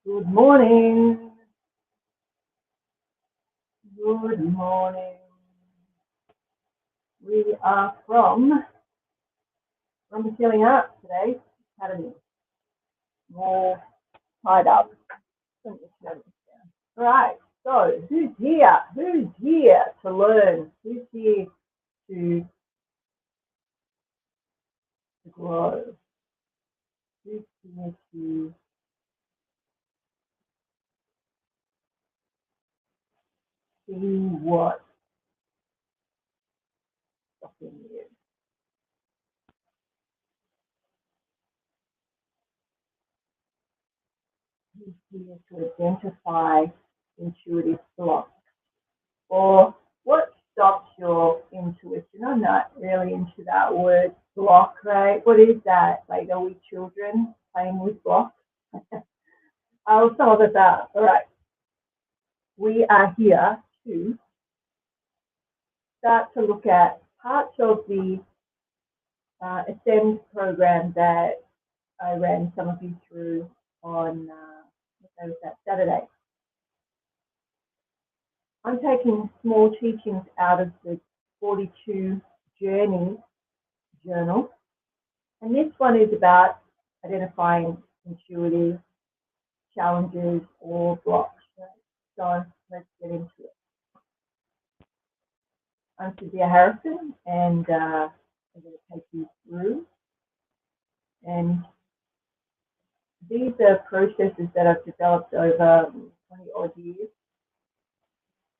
Good morning. Good morning. We are from the Healing Arts today, Academy. More tied up. All right. So who's here? Who's here to learn? Who's here to grow? Who's here to see what's stopping you? Who's here to identify intuitive blocks? Or what stops your intuition? I'm not really into that word block, right? What is that? Like, are we children playing with blocks? Oh, some of us are. All right. We are here to start to look at parts of the Ascend program that I ran some of you through on what day was that? Saturday. I'm taking small teachings out of the 42 Journey journal. And this one is about identifying intuitive challenges or blocks. So let's get into it. I'm Cynthia Harrison, and I'm going to take you through. And these are processes that I've developed over 20 odd years.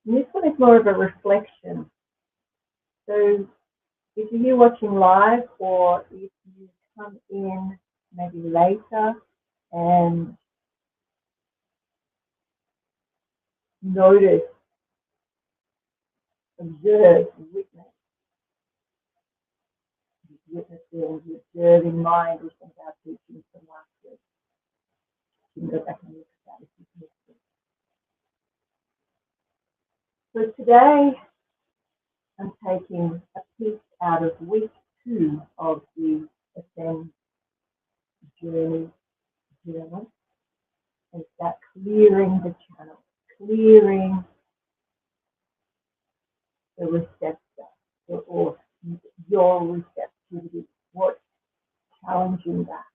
And this one is more of a reflection. So if you're here watching live, or if you come in maybe later and notice, observe, witness, witnessing, the observing mind is one of our teachings from last week. You can go back and look at that if you missed it. So today I'm taking a piece out of week 2 of the Ascend Journey journal. And it's that clearing the channel, clearing the receptor, or your receptivity, what's challenging that.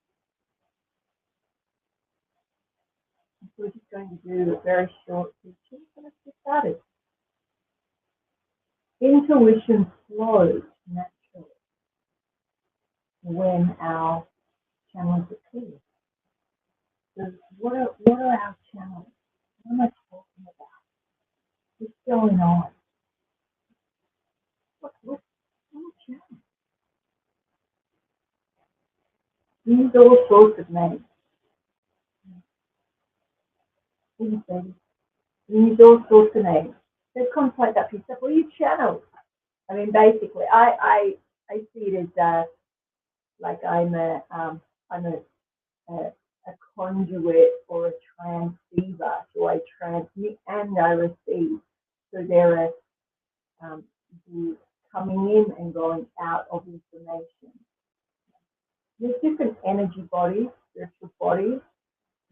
So we're just going to do a very short teaching, and let's get started. Intuition flows naturally when our channels are clear. So what are our channels? What am I talking about? What's going on? What channels? Use all sorts of names. Use all sorts of names. Let's contemplate that piece up. What are your channels? I mean, basically, I see it as like I'm a conduit or a transceiver, so I transmit and I receive. So there are the coming in and going out of information. There's different energy bodies, spiritual bodies,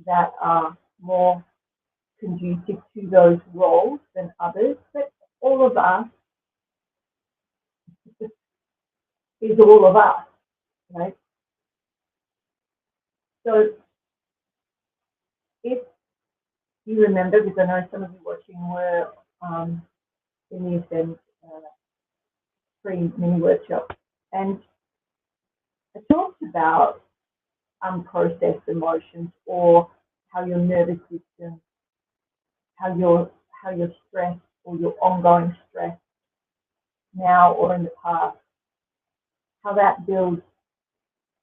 that are more conducive to those roles than others, but all of us is all of us, right? So if you remember, because I know some of you watching were in the Ascend free mini workshop, and I talked about unprocessed emotions, or how your nervous system, how your stress or your ongoing stress now or in the past, how that builds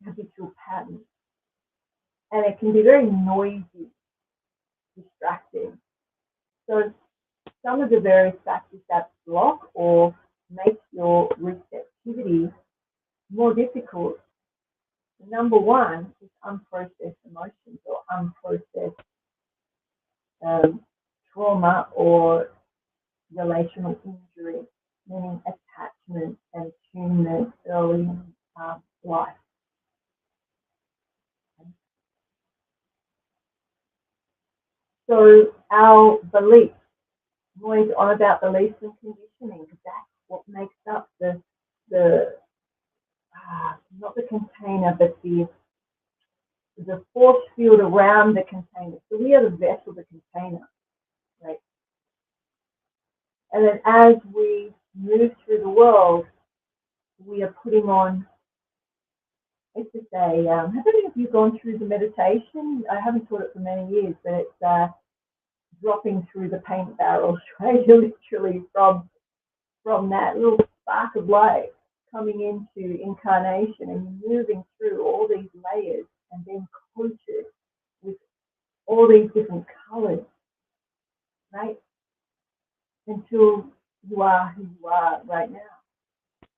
habitual patterns. And it can be very noisy, distracting. So some of the various factors that block or make your receptivity more difficult. Number one is unprocessed emotions, or unprocessed trauma or relational injury, meaning attachment and attunement early in life. So our beliefs, I'm always on about beliefs and conditioning, because that's what makes up the not the container, but the force field around the container. So we are the vessel, the container, right? And then as we move through the world, we are putting on, I used to say, have any of you gone through the meditation? I haven't taught it for many years, but it's dropping through the paint barrels, right? You're literally from that little spark of light coming into incarnation and moving through all these layers and being coated with all these different colors, right? Until you are who you are right now.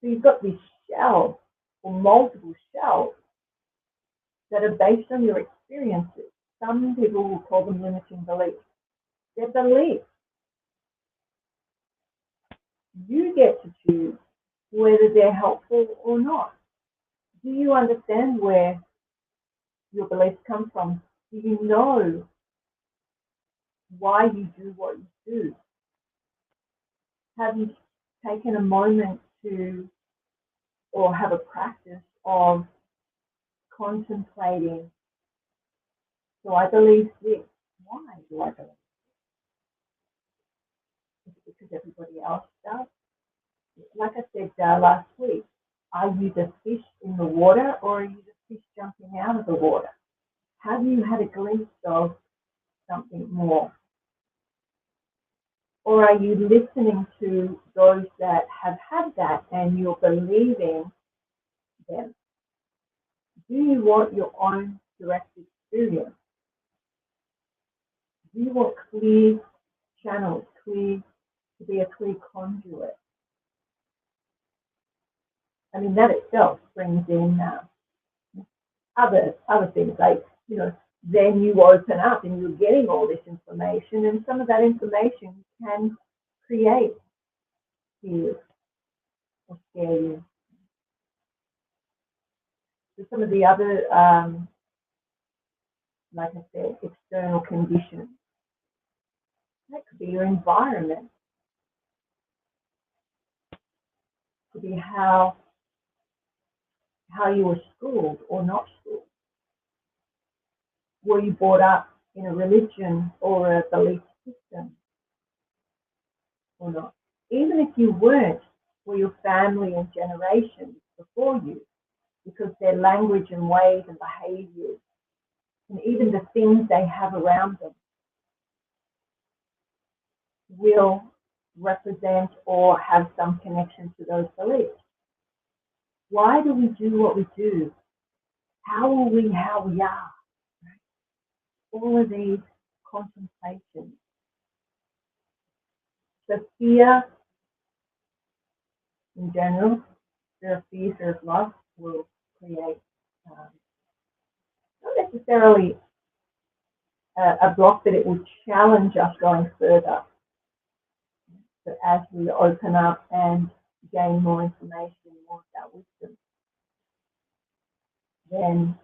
So you've got this shell or multiple shells that are based on your experiences. Some people will call them limiting beliefs. They're beliefs. You get to choose whether they're helpful or not. Do you understand where your beliefs come from? Do you know why you do what you do? Have you taken a moment to, or have a practice of contemplating, do I believe this? Why do I believe this? Is it because everybody else does? Like I said last week, are you the fish in the water or are you the fish jumping out of the water? Have you had a glimpse of something more? Or are you listening to those that have had that and you're believing them? Do you want your own direct experience? Do you want clear channels, to be a clear conduit? I mean, that itself brings in other things like, then you open up and you're getting all this information, and some of that information can create fear or scare you. So some of the other, like I said, external conditions, that could be your environment, could be how you were schooled or not schooled. Were you brought up in a religion or a belief system or not? Even if you weren't, were your family and generations before you, because their language and ways and behaviors and even the things they have around them will represent or have some connection to those beliefs. Why do we do what we do? How are we how we are? All of these contemplations. The fear in general, fear of fear, fear of loss will create not necessarily a block, but it will challenge us going further. So as we open up and gain more information, more of that wisdom, then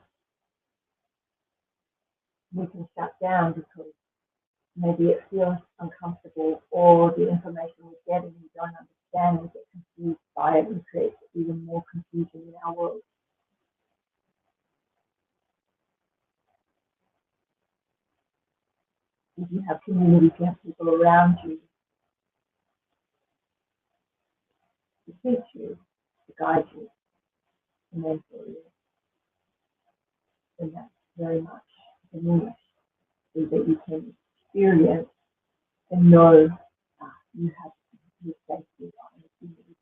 we can shut down because maybe it feels uncomfortable, or the information we're getting we don't understand, we get confused by it and create even more confusion in our world. If you have community, if you have people around you to teach you, to guide you, to mentor you, then that's very much diminished, so that you can experience and know you have your safety on the community.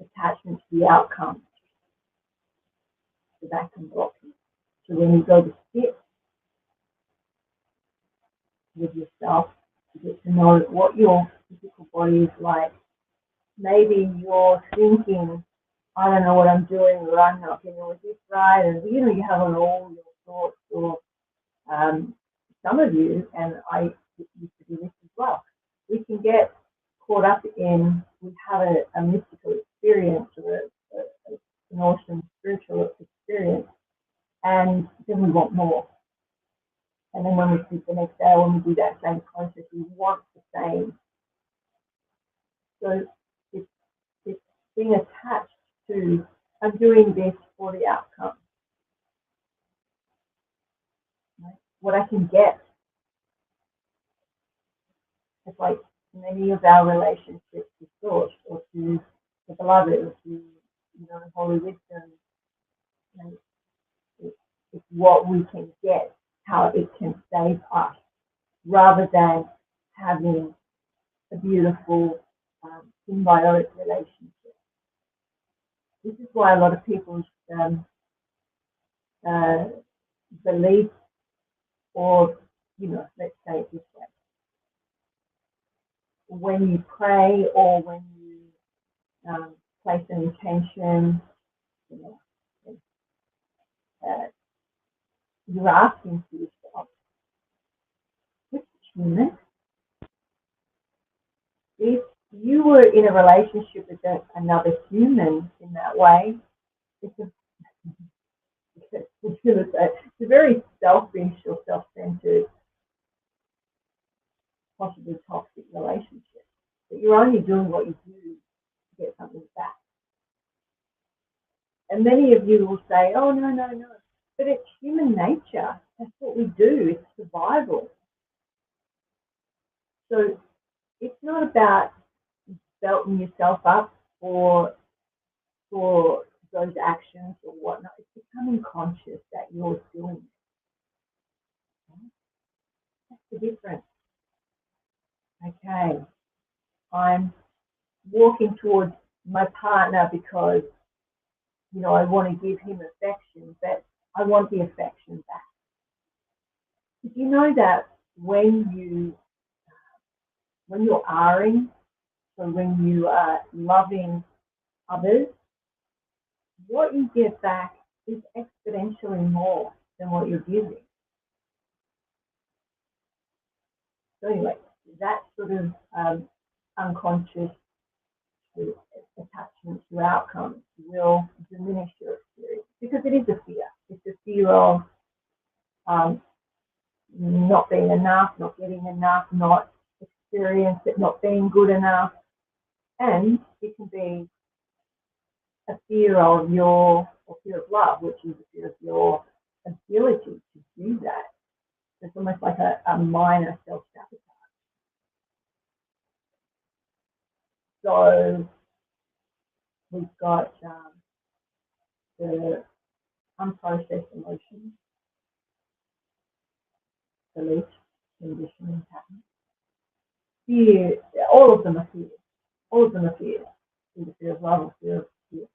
Attachment to the outcome, so that can block you. So when you go to sit with yourself, you get to know what your physical body is like. Maybe you're thinking, I don't know what I'm doing, or I'm not getting with this right, and you have on all your thoughts, or some of you, and I used to do this as well, we can get caught up in, we have a mystical experience or an awesome spiritual experience, and then we want more. then when we sleep the next day, when we do that same process, we want the same. So it's being attached to, I'm doing this for the outcome. Right? What I can get. It's like many of our relationships to source or to the beloved or to, holy wisdom. And it's what we can get, how it can save us, rather than having a beautiful symbiotic relationship. This is why a lot of people's belief, or, let's say it this way, when you pray or when you place an intention, you're asking for yourself, which human, if you were in a relationship with another human in that way, it's a very selfish or self-centered, possibly toxic relationship. But you're only doing what you do to get something back. And many of you will say, oh, no. But it's human nature. That's what we do. It's survival. So it's not about belting yourself up for those actions or whatnot. It's becoming conscious that you're doing it. That's the difference. Okay. I'm walking towards my partner because, I want to give him affection, but I want the affection back. Did you know that when you're ahhing, so when you are loving others, what you get back is exponentially more than what you're giving. So anyway, that sort of unconscious attachment to outcomes will diminish your experience, because it is a fear. It's a fear of not being enough, not getting enough, not experience it, not being good enough. And it can be a fear of fear of love, which is a fear of your ability to do that. It's almost like a minor self-sabotage. So we've got the unprocessed emotions, beliefs, conditioning patterns. Fear, all of them are fear. All of them are fear. Either fear of love or fear of fear.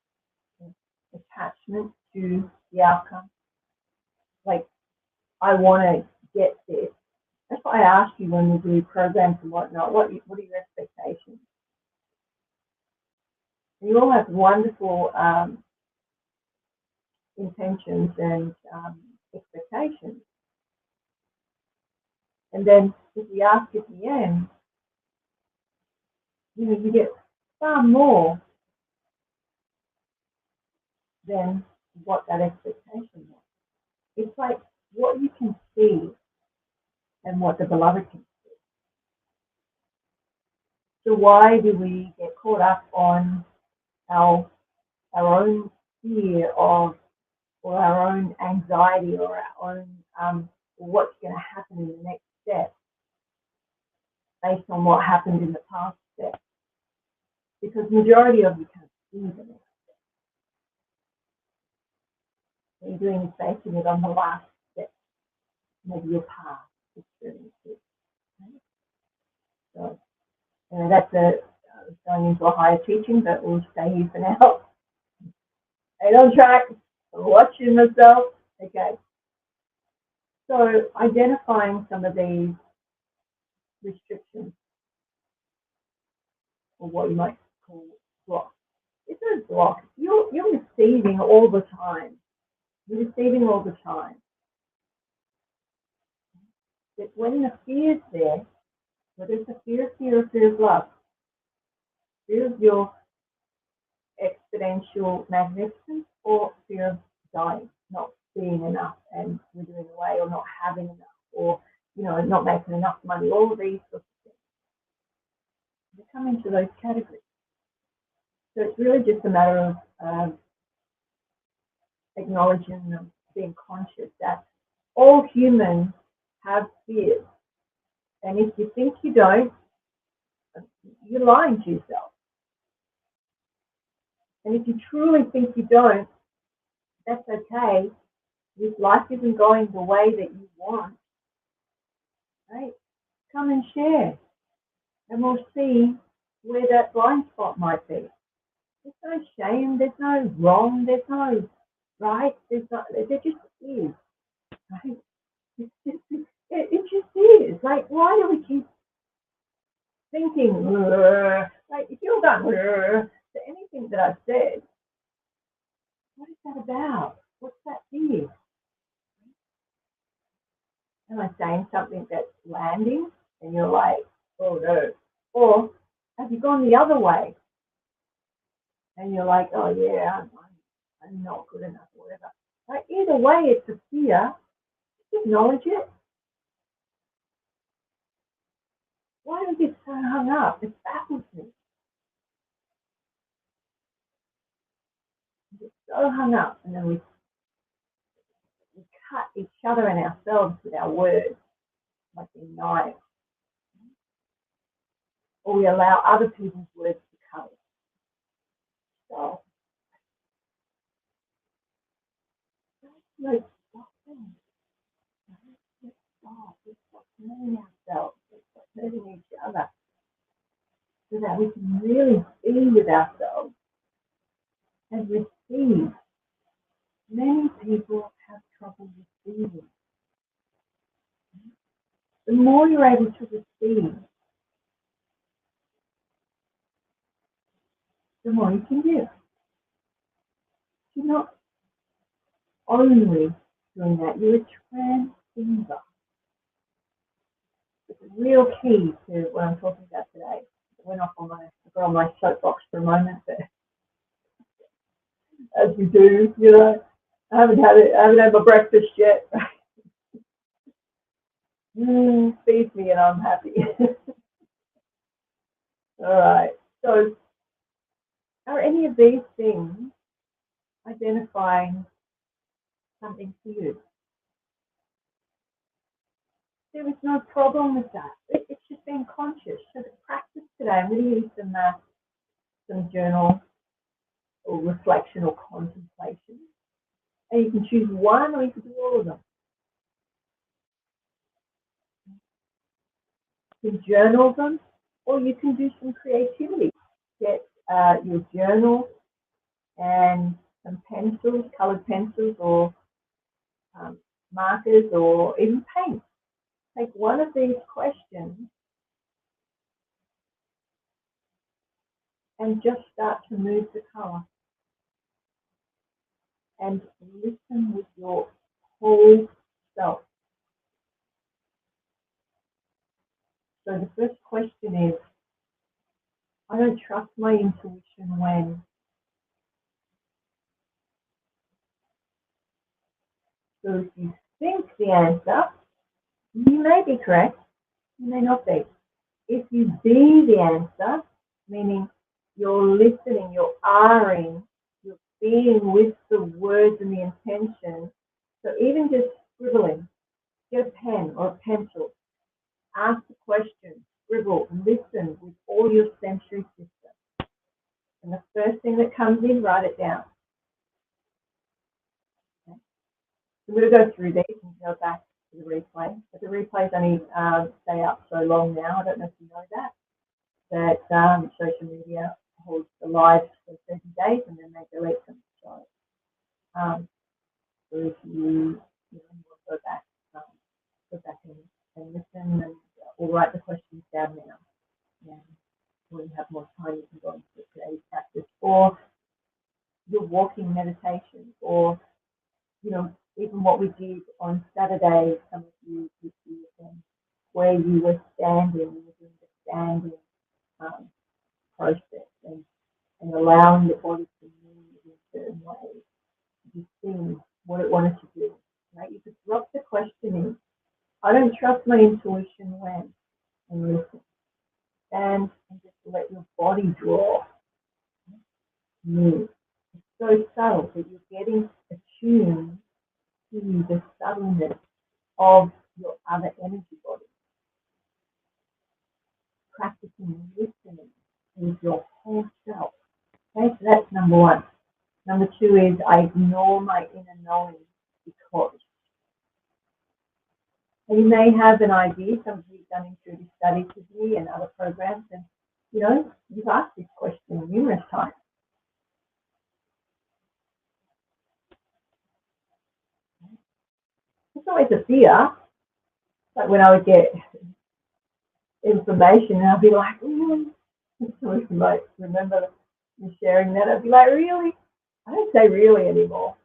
Attachment to the outcome. Like, I want to get this. That's why I ask you when we do programs and whatnot, what are your expectations? And you all have wonderful intentions and expectations. And then if we ask at the end, you get far more than what that expectation was. It's like what you can see and what the beloved can see. So why do we get caught up on our own fear of, or our own anxiety, or our own what's going to happen in the next step based on what happened in the past step? Because majority of you can't see the next step. What you're doing is basing it on the last step, maybe your past experiences. Okay? So that's going into a higher teaching, but we'll stay here for now. Stay on track. I'm watching myself. Okay. So identifying some of these restrictions, or what you might call blocks. It's a block. You're receiving all the time. You're receiving all the time. But when the fear's there, whether it's a fear of love, fear of your exponential magnificence, or fear of dying, not being enough and withering away, or not having enough, or not making enough money, all of these sorts of things. They come into those categories. So it's really just a matter of acknowledging and being conscious that all humans have fears. And if you think you don't, you're lying to yourself. And if you truly think you don't, that's okay. If life isn't going the way that you want, right? Come and share. And we'll see where that blind spot might be. There's no shame, there's no wrong, there's no right, there just is. Right? It just is. Like, why do we keep thinking, like, if you're going to anything that I've said, what is that about? What's that fear? Am I saying something that's landing and you're like, oh no? Or have you gone the other way and you're like, oh yeah, I'm not good enough or whatever. Like, either way, it's a fear. Just acknowledge it. Why do we get so hung up? It baffles me. We get so hung up and then we cut each other and ourselves with our words, like a knife. Or we allow other people's words to cut us. So, let's stop them. Let's stop hurting ourselves. Let's stop hurting each other. So that we can really be with ourselves and receive. Many people have trouble receiving. The more you're able to receive, the more you can give. You're not only doing that, you're a transceiver. It's a real key to what I'm talking about today. I got on my soapbox for a moment, but as we do, I haven't had my breakfast yet. Feed me and I'm happy. All right. So, are any of these things identifying something for you? There is no problem with that. It's just being conscious. So the practice today, I'm going to use some journal or reflection or contemplation. And you can choose one or you can do all of them. You can journal them or you can do some creativity. Get your journal and some pencils, colored pencils or markers or even paint. Take one of these questions and just start to move the color. And listen with your whole self. So the first question is, I don't trust my intuition when. So if you think the answer, you may be correct, you may not be. If you be the answer, meaning you're listening, you're ahhing, you're being with the words and the intention. So even just scribbling, get a pen or a pencil, ask the question, scribble, listen with all your sensory system. And the first thing that comes in, write it down. Okay. So I'm going to go through these and go back to the replay. But the replays only stay up so long now. I don't know if you know that. That social media holds the lives for 30 days and then they delete them. So, so if you want to go back and listen and or write the questions down now. And when you have more time, you can go into the creative practice or your walking meditation or, even what we did on Saturday, some of you did where you were standing, you were doing the standing process and allowing the body to move in certain ways, to see what it wanted to do. Right? You could drop the question in. I don't trust my intuition when? And listen. Stand and just let your body draw. Move. It's so subtle that you're getting attuned to the subtleness of your other energy body. Practicing listening with your whole self. Okay, so that's number one. Number two is I ignore my inner knowing because. And you may have an idea, some of you have done intuitive studies with me and other programs, and you've asked this question numerous times. It's always a fear. Like when I would get information and I'd be like, really? Someone might remember me sharing that. I'd be like, really? I don't say really anymore.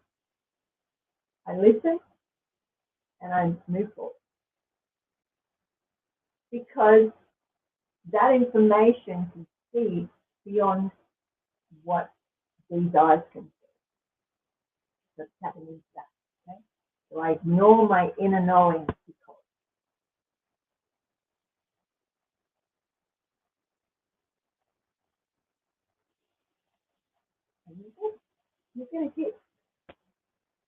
I listen and I move forward. Because that information can see beyond what these eyes can see. So it's happening into that. Okay? So I ignore my inner knowing because. You're going to get.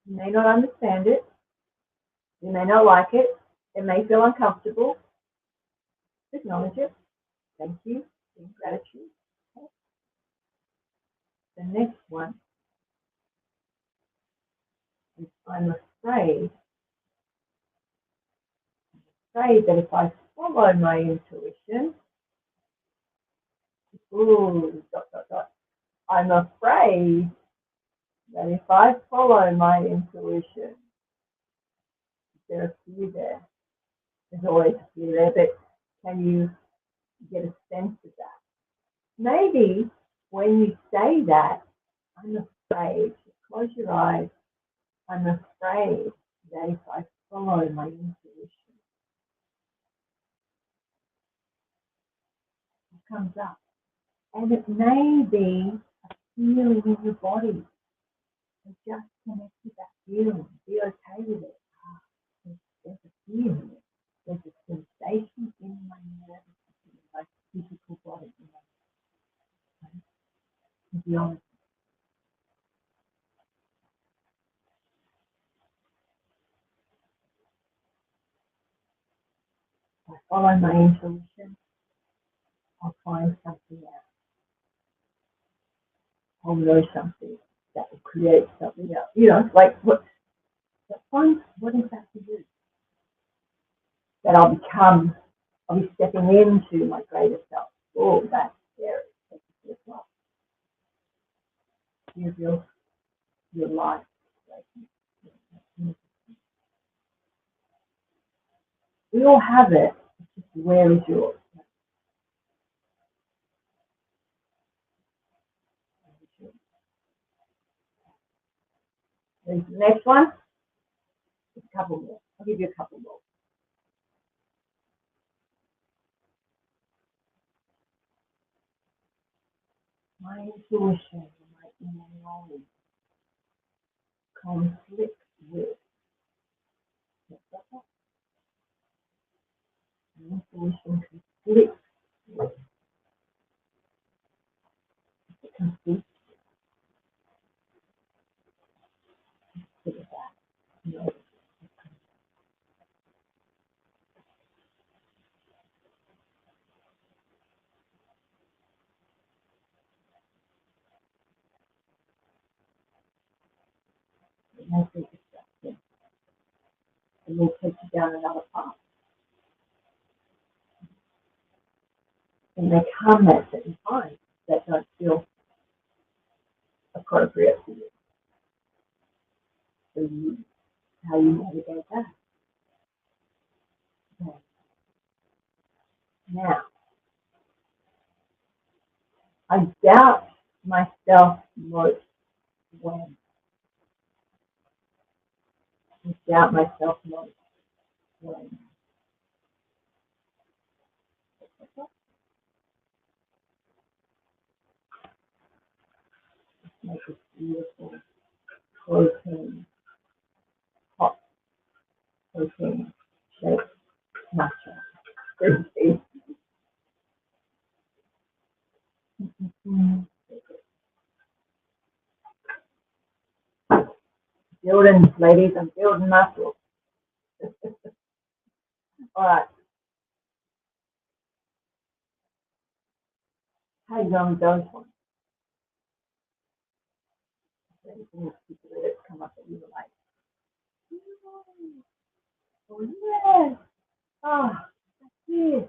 You may not understand it. You may not like it. It may feel uncomfortable. Acknowledge it. Thank you. In gratitude. Okay. The next one is I'm afraid that if I follow my intuition, I'm afraid that if I follow my intuition, there's fear there. There's always fear there, but can you get a sense of that? Maybe when you say that, I'm afraid, close your eyes, I'm afraid that if I follow my intuition, it comes up. And it may be a feeling in your body. So just connect with that feeling. Be okay with it. There's a feeling. There's a sensation in my nervous system, my physical body. To be honest. If I follow my intuition, I'll find something else. I'll know something that will create something else. Like what is that to do? That I'll be stepping into my greater self. Oh, that's scary. That's yourself. Here's your life. We all have it. It's just where is yours? There's the next one. Just a couple more. I'll give you a couple more. My intuition, my inner knowledge conflict with. My intuition conflicts with. Conflicts with that. It may be distracting. It will take you down another path. And they come at certain times that don't feel appropriate for you. So how you navigate that. Okay. Now, I doubt myself most when. I doubt myself most when. Make this beautiful protein, hot protein shake. building, ladies, I'm building muscle. All right. How you going with those ones? Anything particular that's come up that you were like, oh, yes. Oh, yes.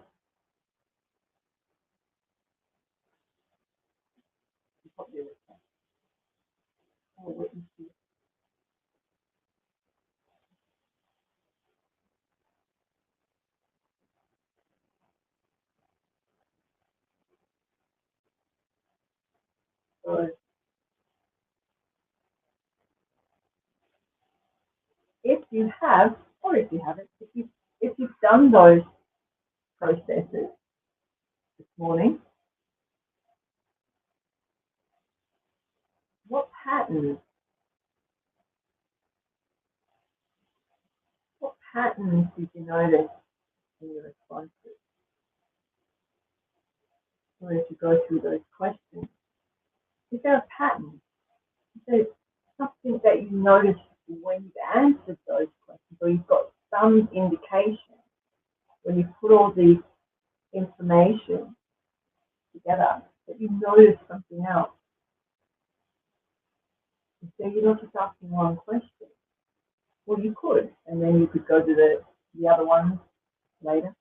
So if you have, or if you haven't, if you've done those processes this morning, what patterns did you notice in your responses? Or if you go through those questions, is there a pattern? Is there something that you noticed when you've answered those questions, or you've got some indication when you put all the information together that you notice something else? So you're not just asking one question. Well, you could, and then you could go to the other ones later.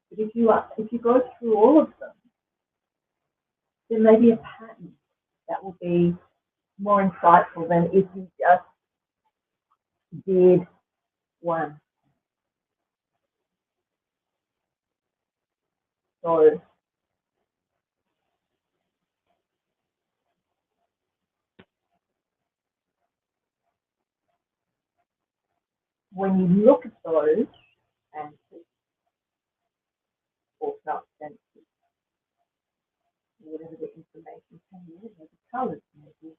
But if you go through all of them, there may be a pattern that will be more insightful than if you just did one. So when you look at those answers or felt senses, whatever the information came in, maybe colours, maybe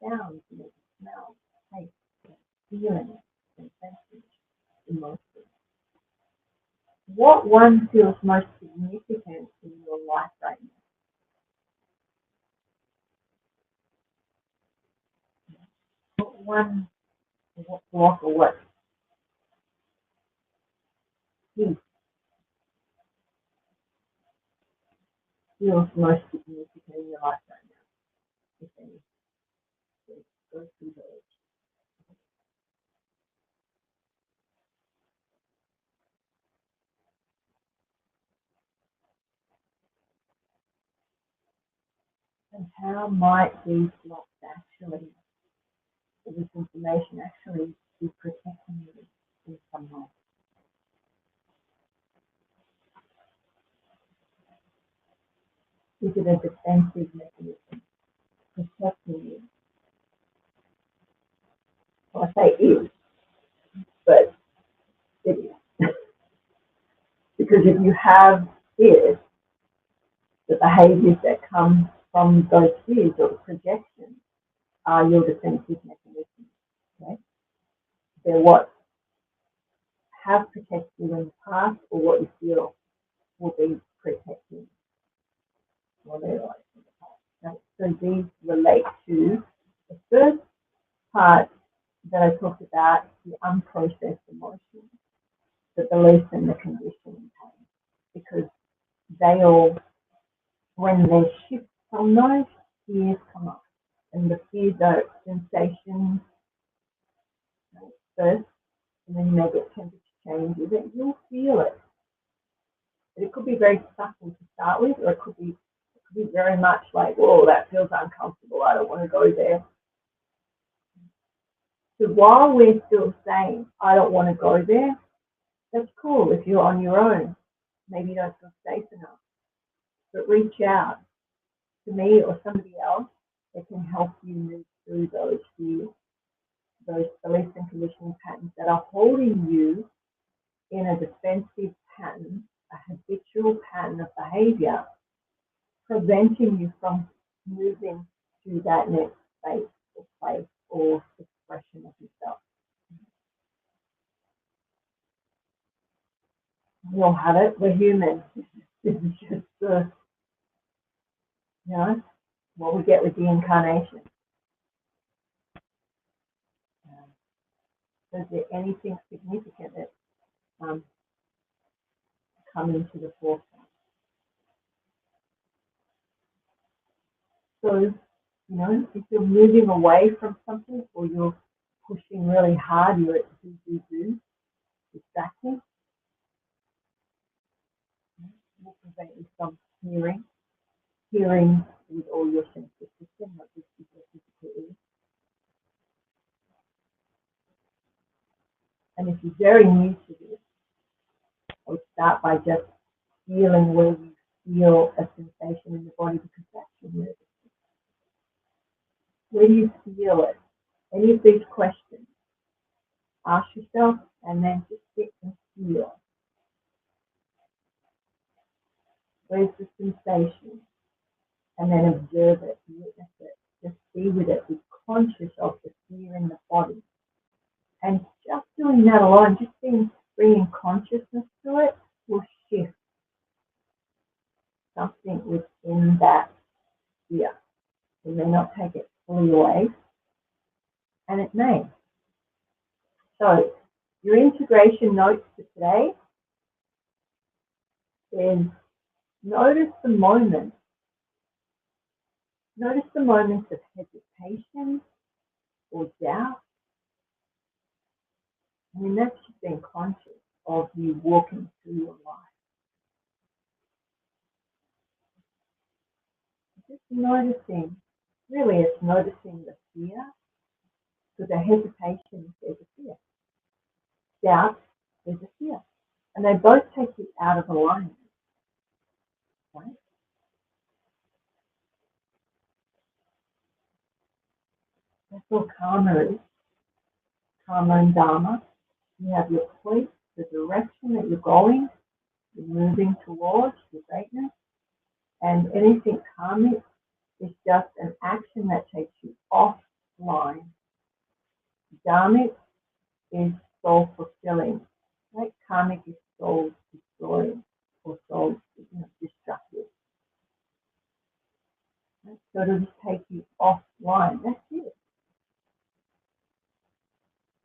sounds, maybe smells, taste, feeling, sensations, emotions. What one feels most significant in your life right now? What one, what block or what piece feels most significant in your life right now? If any, so go through those. And how might these blocks actually, this information actually be protecting you in some way? Is it a defensive mechanism protecting you? Well, I say is, but it is. Because if you have fears, the behaviors that come from those fears or the projections are your defensive mechanisms. Okay? They're what have protected you in the past or what you feel will be protecting what they're like in the past. Okay? So these relate to the first part that I talked about, the unprocessed emotions, the beliefs and the conditioning pain, because they all, when they shift from those, fears come up. And the fears are sensations first, and then you may get temperature changes, and you'll feel it. But it could be very subtle to start with, or it could be very much like, whoa, that feels uncomfortable, I don't want to go there. So while we're still saying, I don't want to go there, that's cool if you're on your own. Maybe you don't feel safe enough. But reach out to me or somebody else that can help you move through those fears, those beliefs and conditioning patterns that are holding you in a defensive pattern, a habitual pattern of behavior, preventing you from moving to that next space or place or expression of yourself. We all have it. We're human. This is just what we get with the incarnation. So is there anything significant that come into the forefront? So, if you're moving away from something or you're pushing really hard, you're at do, distracting, will prevent you from hearing with all your senses system, not just with your physical ear. And if you're very new to this, I would start by just feeling where you feel a sensation in the body, because that's your nervous system. Where do you feel it? Any of these questions, ask yourself, and then just sit and feel. Where's the sensation? And then observe it, witness it, just be with it, be conscious of the fear in the body. And just doing that alone, just bringing consciousness to it, will shift something within that fear. It may not take it fully away, and it may. So, your integration notes for today is notice the moments. Notice the moments of hesitation or doubt. I mean, that's just being conscious of you walking through your life. Just noticing, really it's noticing the fear, because a hesitation, there's a fear. Doubt, there's a fear. And they both take you out of alignment, right? That's all karma is. Karma and dharma. You have your point, the direction that you're going, you're moving towards your greatness, and anything karmic is just an action that takes you offline. Dharmic is soul fulfilling, right? Karmic is soul destroying or soul destructive. Right? So it'll just take you offline. That's it.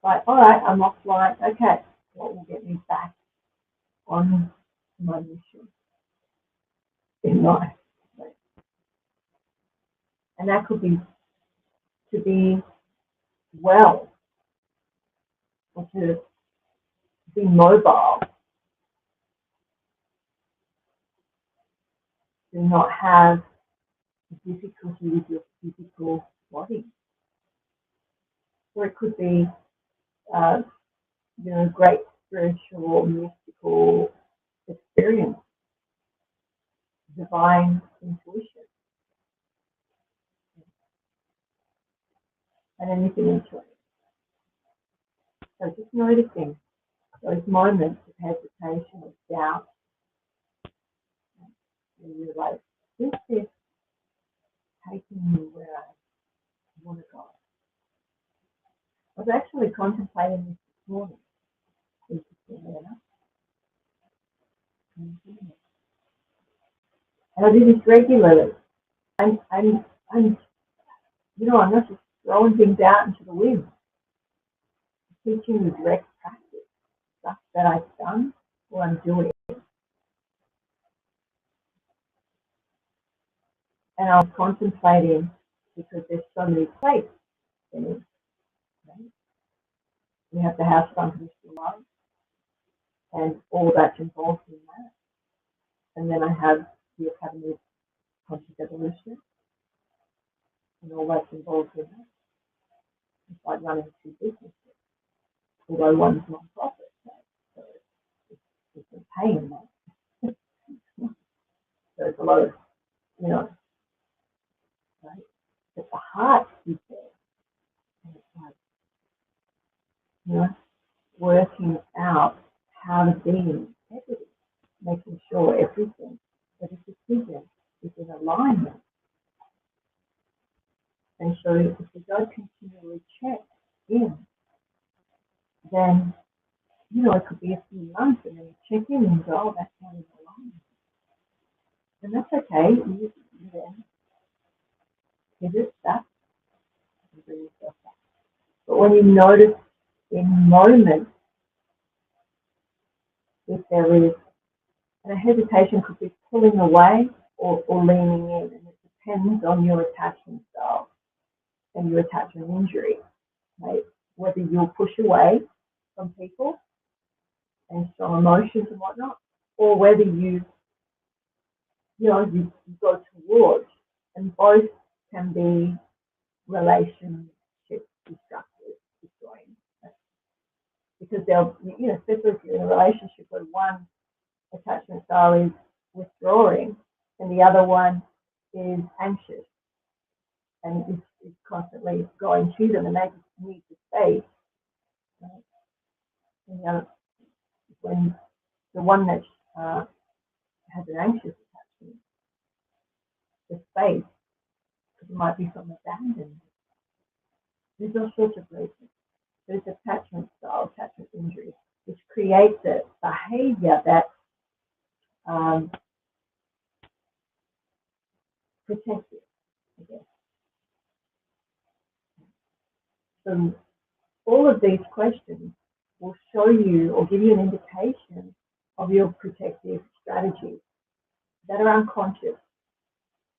Like, all right, I'm offline. Okay, what will get me back on my mission in life? Right? And that could be to be well, or to be mobile, to not have difficulty with your physical body. Or it could be, great spiritual, mystical experience, divine intuition, and anything in between. So just noticing those moments of hesitation, of doubt, and you're like, is this taking me where I want to go? I was actually contemplating this morning. And I do this regularly. I'm I'm not just throwing things out into the wind. I'm teaching the direct practice, stuff that I've done or I'm doing. And I was contemplating, because there's so many places in it. Right? You have to have unconditional love, and all that's involved in that. And then I have the Academy of Conscious Evolution, and all that's involved in that. It's like running two businesses, although one's non-profit, so it's a pain. Right? There's a lot of, right? But the heart is there. And it's like, working out how to be in integrity, making sure everything, every decision is in alignment. And so if we don't continually check in, then, it could be a few months and then you check in and go, oh, that's not in alignment. And that's okay. You then pivot back and bring yourself back. But when you notice in moments, if there is, and a hesitation could be pulling away or leaning in, and it depends on your attachment style and your attachment injury, right? Whether you'll push away from people and strong emotions and whatnot, or whether you go towards, and both can be relationship destructive, destroying. Because they'll, especially if you're in a relationship where one attachment style is withdrawing and the other one is anxious and is constantly going to them, and they need the space. Right? And when the one that has an anxious attachment, the space, because it might be from abandonment. There's all sorts of reasons. There's attachment style, attachment injury, which creates a behavior that's protective, I guess. So all of these questions will show you or give you an indication of your protective strategies that are unconscious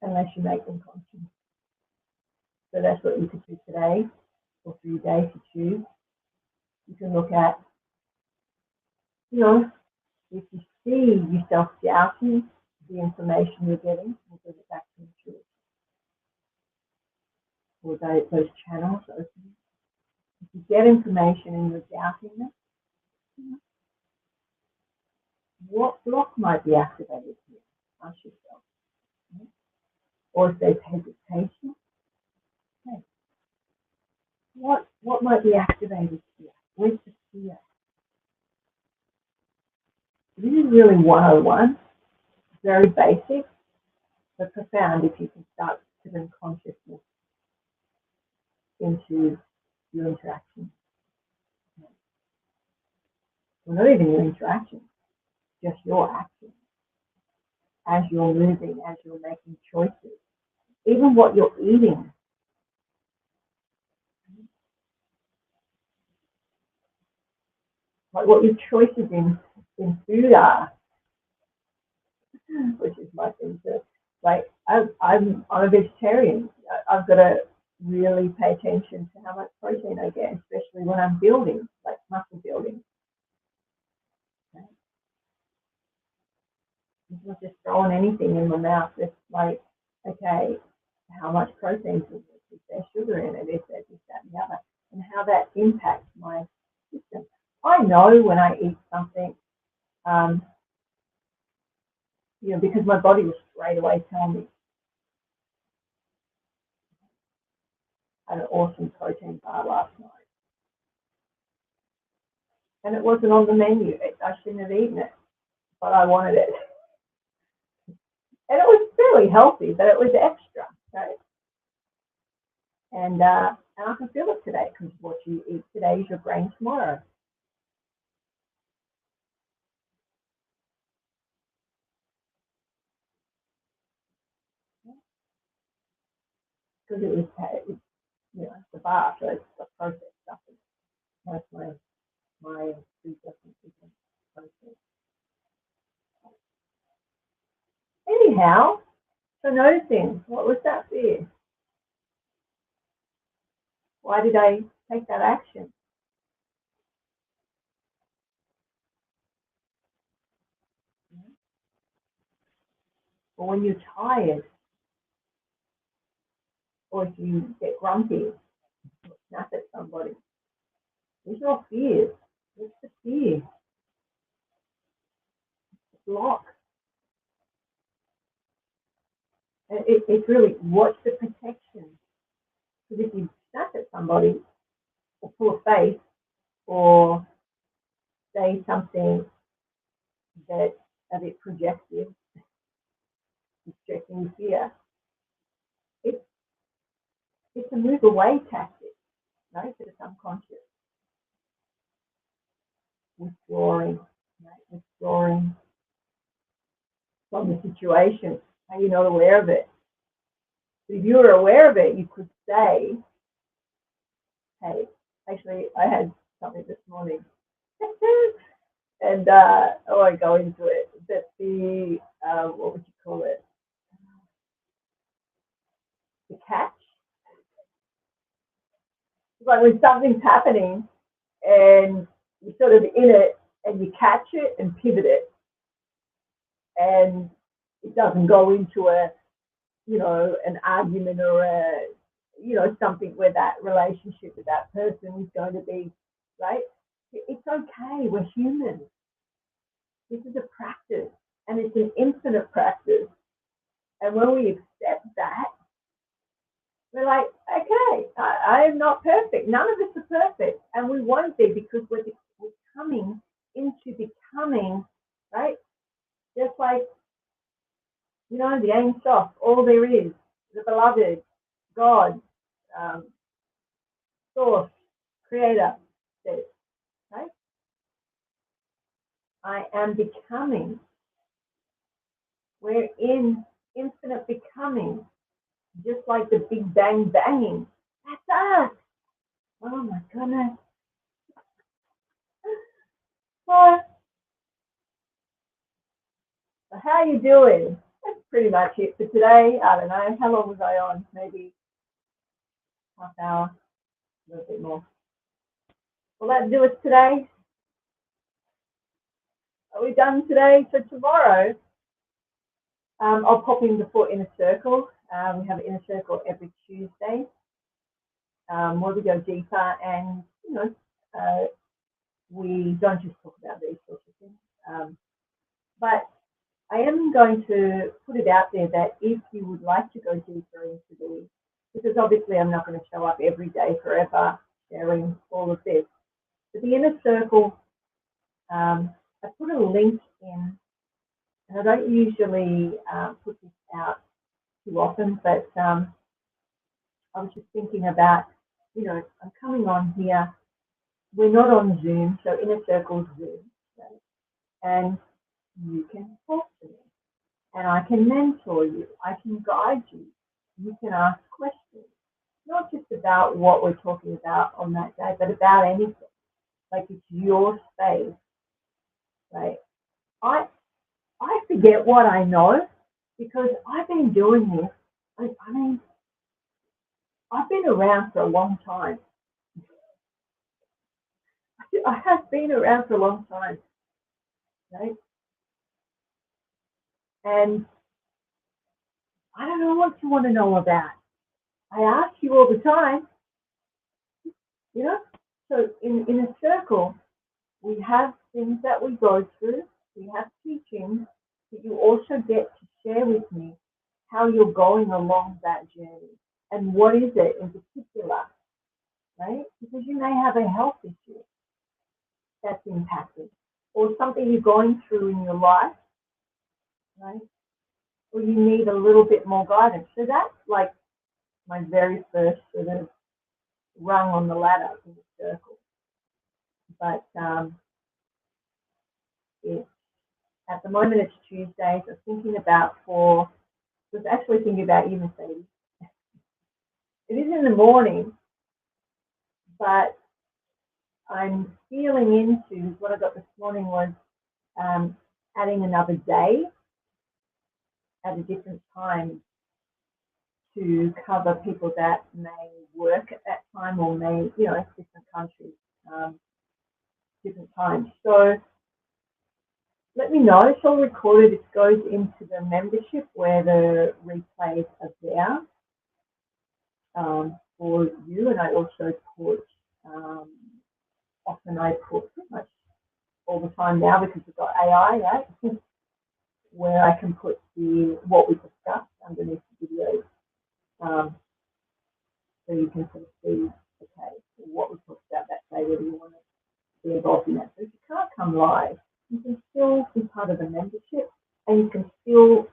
unless you make them conscious. So that's what you could do today or through your day to choose. You can look at, if you see yourself doubting the information you're getting, you give it back to intuition. Or those channels opening. If you get information and you're doubting it, what block might be activated here? Ask yourself. Or if there's hesitation, okay, what might be activated here? Where's the fear? This is really 101, very basic, but profound if you can start to bring consciousness into your interaction. Well, not even your interaction, just your action. As you're moving, as you're making choices, even what you're eating. Like what your choices in food are, which is my thing too. Like I'm a vegetarian. I've got to really pay attention to how much protein I get, especially when I'm building, like muscle building. Okay. It's not just throwing anything in my mouth. It's like, okay, how much protein is this? Is there sugar in it? Is there this, that, and the other? And how that impacts my system. I know when I eat something, because my body will straight away tell me. I had an awesome protein bar last night. And it wasn't on the menu. I shouldn't have eaten it, but I wanted it. And it was fairly healthy, but it was extra, right? And I can feel it today, because what you eat today is your brain tomorrow. Because it was, the bar, so it's the processed stuff. Most my food doesn't process. Anyhow, so noticing, what was that fear? Why did I take that action? Or when you're tired, or if you get grumpy, or snap at somebody. These are all fears. What's the fear? Block. And it's really, what's the protection? Because if you snap at somebody, or pull a face, or say something that's a bit projective, projecting fear, it's a move away tactic, right? To the subconscious. Withdrawing, right? Withdrawing from the situation. Are you not aware of it? If you were aware of it, you could say, hey, actually, I had something this morning. And I won't go into it, but the, what would you call it? The catch. It's like when something's happening and you're sort of in it and you catch it and pivot it, and it doesn't go into a, an argument or a, something where that relationship with that person is going to be, right? It's okay. We're human. This is a practice, and it's an infinite practice. And when we accept that, we're like, okay, I am not perfect. None of us are perfect, and we won't be, because we're coming into becoming, right? Just like, the Ein Sof, all there is, the beloved, God, source, creator, says, right? I am becoming. We're in infinite becoming, just like the Big Bang banging. That's us. Oh my goodness. So how are you doing? That's pretty much it for today. I don't know. How long was I on? Maybe half hour, a little bit more. Will that do it today? Are we done today? So tomorrow, I'll pop in before Inner Circle. We have an Inner Circle every Tuesday, where we go deeper, and we don't just talk about these sorts of things. But I am going to put it out there that if you would like to go deeper into these, because obviously I'm not going to show up every day forever sharing all of this. But the Inner Circle, I put a link in, and I don't usually put this out too often, but I was just thinking about, I'm coming on here. We're not on Zoom, so Inner Circle's Zoom, right? And you can talk to me, and I can mentor you. I can guide you. You can ask questions, not just about what we're talking about on that day, but about anything. Like, it's your space, right? I forget what I know, because I've been doing this. I mean, I've been around for a long time. I have been around for a long time, right? And I don't know what you want to know about. I ask you all the time, So in a circle, we have things that we go through. We have teachings, but you also get to share with me how you're going along that journey and what is it in particular, right? Because you may have a health issue that's impacted, or something you're going through in your life, right? Or you need a little bit more guidance. So that's like my very first sort of rung on the ladder in the circle. But at the moment it's Tuesdays. I was actually thinking about you, Mercedes. It is in the morning, but I'm feeling into what I got this morning was adding another day at a different time to cover people that may work at that time, or may, different countries, different times. So let me know. It's all recorded. It goes into the membership where the replays are there for you. And I also put, often I put pretty much all the time now, because we've got AI, right? Where I can put what we discussed underneath the videos. So you can sort of see, okay, what we talked about that day, whether you want to be involved in that. So if you can't come live, you can still be part of the membership, and you can still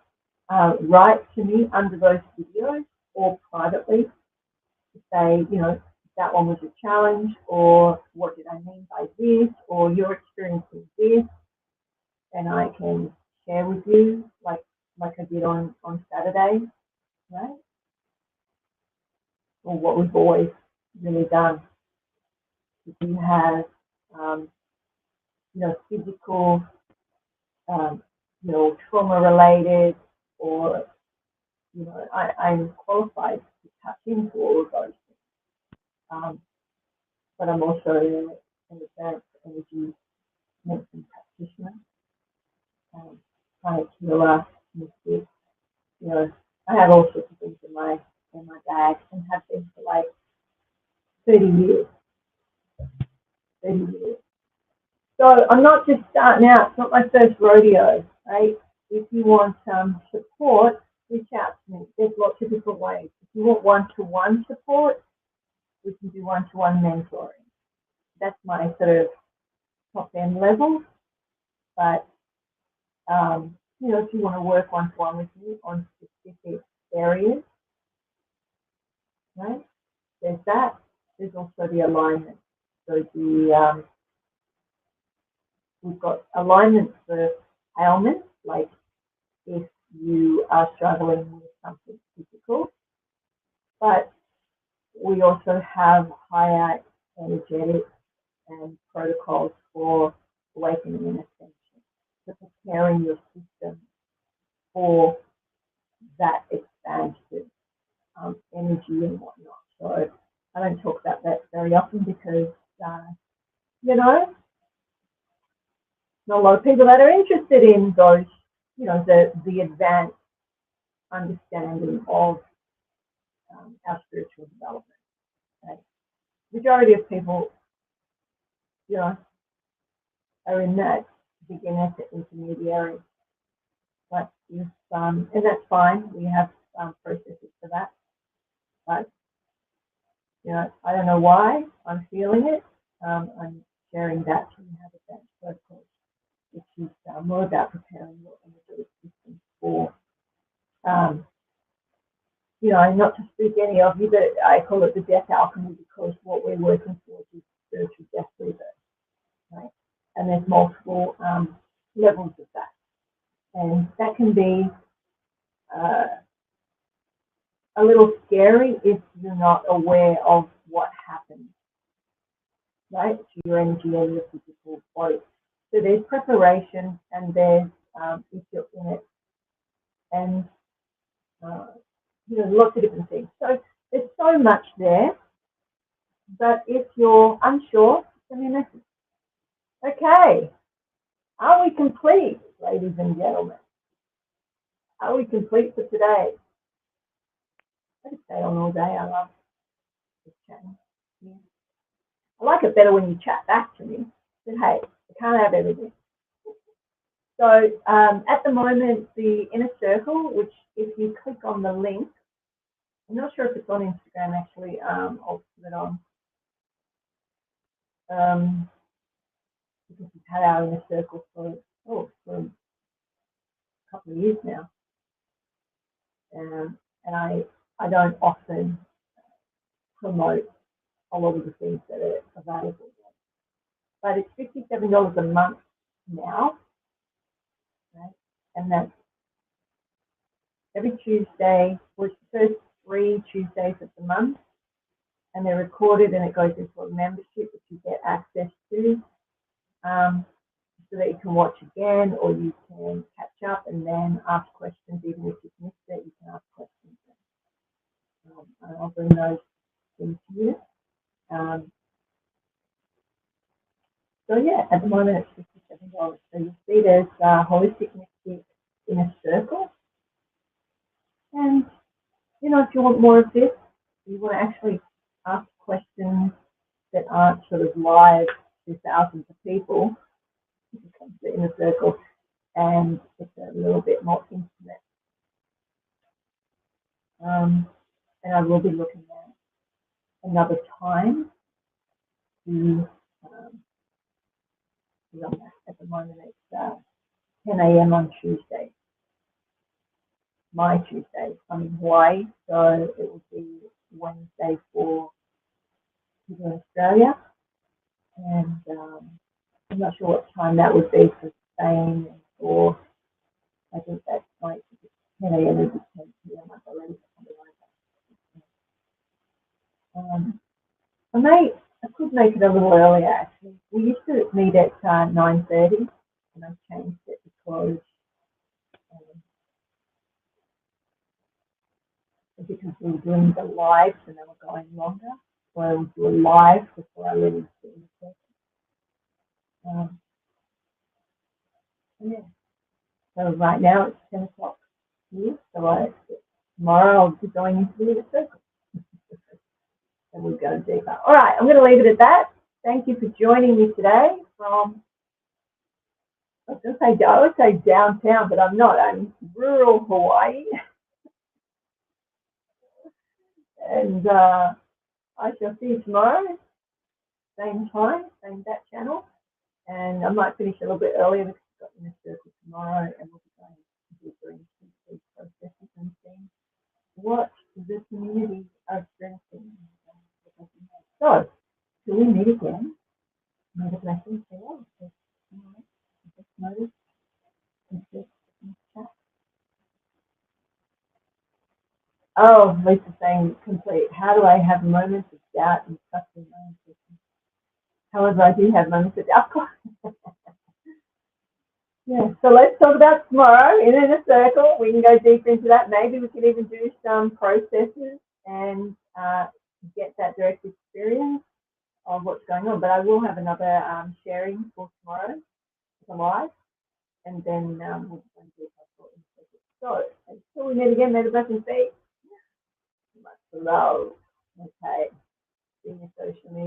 write to me under those videos, or privately, to say, that one was a challenge, or what did I mean by this, or you're experiencing this, and I can share with you, like I did on Saturday, right? Or what we've always really done. if you have, physical, trauma-related, or, I'm qualified to tap into all of those things. But I'm also an advanced energy medicine practitioner, kind of healer, mystic. I have all sorts of things in my bag and have been for like 30 years. 30 years. So I'm not just starting out. It's not my first rodeo, right? If you want support, reach out to me. There's lots of different ways. If you want one-to-one support, we can do one-to-one mentoring. That's my sort of top-end level. But, if you want to work one-to-one with me on specific areas, right? There's that. There's also the alignment. So we've got alignment for ailments, like if you are struggling with something physical, but we also have higher energetic and protocols for awakening and ascension, for preparing your system for that expansive energy and whatnot. So I don't talk about that very often because, not a lot of people that are interested in those, the advanced understanding of our spiritual development. Okay? Majority of people, are in that beginner to intermediary. But if, and that's fine. We have processes for that. But I don't know why I'm feeling it. I'm sharing that we have advanced protocols, which is more about preparing your energetic system for, not to speak any of you, but I call it the death alchemy because what we're working towards is spiritual death rebirth, right? And there's multiple levels of that. And that can be a little scary if you're not aware of what happens, right, to your energy and your physical body. So there's preparation and there's, if you're in it, and, lots of different things. So there's so much there, but if you're unsure, send me a message. Okay, are we complete, ladies and gentlemen? Are we complete for today? I could stay on all day. I love this chatting. Yeah. I like it better when you chat back to me. But hey, I can't have everything. So at the moment, the inner circle, which if you click on the link, I'm not sure if it's on Instagram actually. I'll put it on. Because we've had our inner circle for a couple of years now. And I don't often promote a lot of the things that are available. But it's $57 a month now, right? And that's every Tuesday, which the first 3 Tuesdays of the month, and they're recorded and it goes into a membership that you get access to, so that you can watch again or you can catch up and then ask questions. Even if you've missed it, you can ask questions. And I'll bring those things to you. So yeah, at the moment it's $57. So you see there's Holistic Mystic in a circle. And, if you want more of this, you want to actually ask questions that aren't sort of live to thousands of people, you come to the inner circle and it's a little bit more intimate. And I will be looking at another time to be on that. At the moment it's 10 a.m. on Tuesday. My Tuesday. I'm in Hawaii, so it will be Wednesday for people in Australia. And I'm not sure what time that would be for Spain or I think that's like 10 a.m. or 10 p.m. I believe, something like that. I may I could make it a little earlier actually. We used to meet at 9:30, and I changed it because because we were doing the lives and they were going longer. So I would do a live before I let him see the person. Yeah. So right now it's 10 o'clock here. So tomorrow I'll be going into the inner circle and we'll go deeper. All right, I'm going to leave it at that. Thank you for joining me today from, I was going to say, I would say downtown, but I'm not. I'm rural Hawaii. And I shall see you tomorrow, same time, same that channel. And I might finish a little bit earlier because I've got inner circle tomorrow and we'll be going deeper into these processes and seeing what the community are experiencing. So, till we meet again, may the blessings be all. Just notice and just chat. Oh, Lisa's saying complete. How do I have moments of doubt and trust in my intuition? However, I do have moments of doubt. Yeah, so let's talk about tomorrow in a circle. We can go deeper into that. Maybe we can even do some processes and get that direct experience of what's going on. But I will have another sharing for tomorrow, live, and then we'll go deeper. So until we meet again, may the blessings be. Much love. Okay. See you social media.